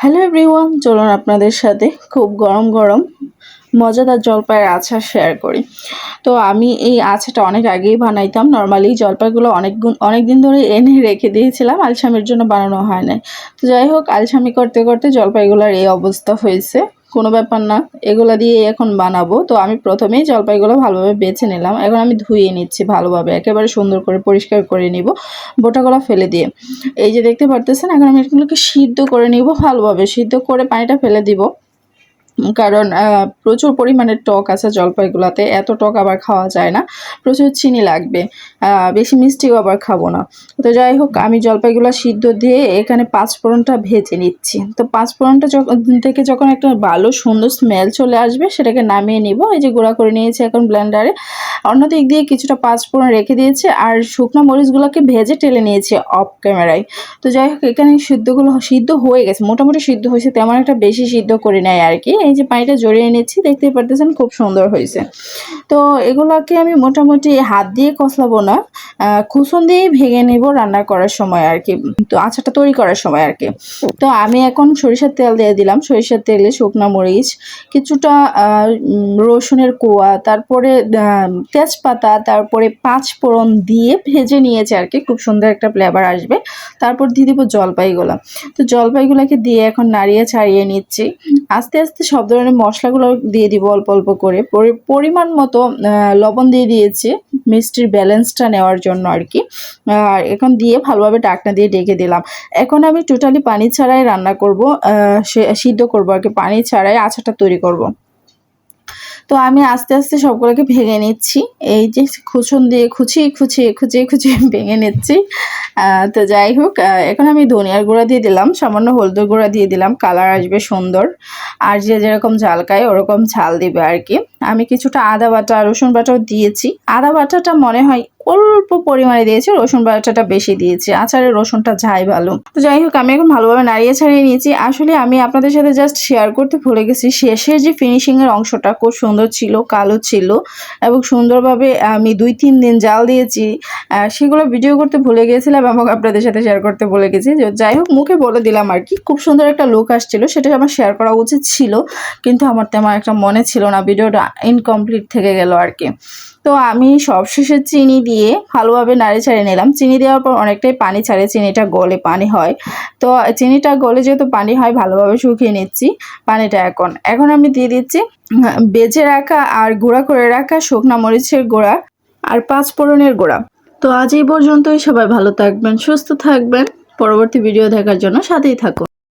Hello everyone, চলুন আপনাদের সাথে খুব গরম গরম মজাদার জলপাইয়ের আচার শেয়ার করি। তো আমি এই আচারটা অনেক আগেই বানাইতাম। নর্মালি জলপাইগুলো অনেক দিন ধরে এনে রেখে দিয়েছিলাম, আলসামির জন্য বানানো হয় নাই। তো যাই হোক, আলসামি করতে করতে জলপাইগুলোর এই অবস্থা হয়েছে। কোনো ব্যাপার না, এগুলা দিয়ে এখন বানাবো। তো আমি প্রথমেই জলপাইগুলো ভালোভাবে বেছে নিলাম। এখন আমি ধুয়ে নিচ্ছি ভালোভাবে, একেবারে সুন্দর করে পরিষ্কার করে নিব বোটাগুলো ফেলে দিয়ে। এই যে দেখতে পারতেছেন, এখন আমি এগুলোকে সিদ্ধ করে নিব ভালোভাবে। সিদ্ধ করে পানিটা ফেলে দিব, কারণ প্রচুর পরিমাণে টক আছে জলপাইগুলোতে। এত টক আবার খাওয়া যায় না, প্রচুর চিনি লাগবে, বেশি মিষ্টিও আবার খাবো না। তো যাই হোক, আমি জলপাইগুলো সিদ্ধ দিয়ে এখানে পাঁচফোড়নটা ভেজে নিচ্ছি। তো পাঁচফোড়নটা থেকে যখন একটা ভালো সুন্দর স্মেল চলে আসবে, সেটাকে নামিয়ে নিব। এই যে গুঁড়া করে নিয়েছি এখন ব্লেন্ডারে। অন্য দিক দিয়ে কিছুটা পাঁচফোড়ন রেখে দিয়েছি, আর শুকনো মরিচগুলোকে ভেজে টেলে নিয়েছি অফ ক্যামেরায়। তো যাই হোক, এখানে সিদ্ধ হয়ে গেছে, মোটামুটি সিদ্ধ হয়েছে, তেমন একটা বেশি সিদ্ধ করে নেয় আর কি। এই যে পানিটা জড়িয়ে নিচ্ছি, দেখতেই পারতেছেন খুব সুন্দর হয়েছে। তো এগুলাকে আমি মোটামুটি হাত দিয়ে কষলাবো না, খুসুন দিয়েই ভেঙে নেব রান্না করার সময় আর কি, তো আচারটা তৈরি করার সময় আর কি। তো আমি এখন সরিষার তেল দিয়ে দিলাম। সরিষার তেলে শুকনো মরিচ, কিছুটা রসুনের কোয়া, তারপরে তেজপাতা, তারপরে পাঁচফোড়ন দিয়ে ভেজে নিয়েছে আর কি, খুব সুন্দর একটা ফ্লেভার আসবে। তারপর দিয়ে দিব জলপাইগুলো। তো জলপাইগুলোকে দিয়ে এখন নাড়িয়ে ছাড়িয়ে নিচ্ছি। আস্তে আস্তে সব ধরনের মশলাগুলো দিয়ে দিব অল্প অল্প করে। পরিমাণ মতো লবণ দিয়ে দিয়েছি মিষ্টির ব্যালেন্সটা নেওয়ার জন্য আর কি। আর এখন দিয়ে ভালোভাবে ঢাকনা দিয়ে ঢেকে দিলাম। এখন আমি টোটালি পানি ছাড়াই রান্না করব, সিদ্ধ করবো আর কি, পানি ছাড়াই আচারটা তৈরি করব। তো আমি আস্তে আস্তে সবগুলোকে ভেঙে নিচ্ছি। এই যে খুচুন দিয়ে খুচিয়ে ভেঙে নিচ্ছি। তো যাই হোক, এখন আমি ধনিয়ার গুঁড়া দিয়ে দিলাম, সামান্য হলুদের গুঁড়া দিয়ে দিলাম, কালার আসবে সুন্দর। আর যে যেরকম ঝাল খায় ওরকম ঝাল দিবে আর কি। আমি কিছুটা আদা বাটা, রসুন বাটাও দিয়েছি। আদা বাটাটা মনে হয় অল্প পরিমাণে দিয়েছি, রসুন বাটাটা বেশি দিয়েছি, আচারে রসুনটা ঝাই ভালো। তো যাই হোক, আমি এখন ভালোভাবে নাড়িয়ে ছাড়িয়ে নিয়েছি। আসলে আমি আপনাদের সাথে জাস্ট শেয়ার করতে ভুলে গেছি, শেষের যে ফিনিশিংয়ের অংশটা খুব সুন্দর ছিল, কালো ছিল, এবং সুন্দরভাবে আমি 2-3 দিন জাল দিয়েছি। সেগুলো ভিডিও করতে ভুলে গিয়েছিলাম এবং আপনাদের সাথে শেয়ার করতে ভুলে গেছি। যাই হোক, মুখে বলে দিলাম আর কি। খুব সুন্দর একটা লুক আসছিল, সেটা আমার শেয়ার করা উচিত ছিল, কিন্তু আমার তেমন একটা মনে ছিল না, ভিডিওটা ইনকমপ্লিট থেকে গেল আর কি। তো আমি সবশেষে চিনি দিয়ে ভালোভাবে নাড়ে ছাড়িয়ে নিলাম। চিনি দেওয়ার পর অনেকটাই পানি ছাড়ে, চিনিটা গলে পানি হয়। তো চিনিটা গলে যেহেতু পানি হয়, ভালোভাবে শুকিয়ে নিচ্ছি পানিটা। এখন আমি দিয়ে দিচ্ছি বেজে রাখা আর গুঁড়া করে রাখা শুকনা মরিচের গুঁড়া আর পাঁচফোড়নের গুঁড়া। তো আজ এই পর্যন্তই। সবাই ভালো থাকবেন, সুস্থ থাকবেন। পরবর্তী ভিডিও দেখার জন্য সাথেই থাকুন।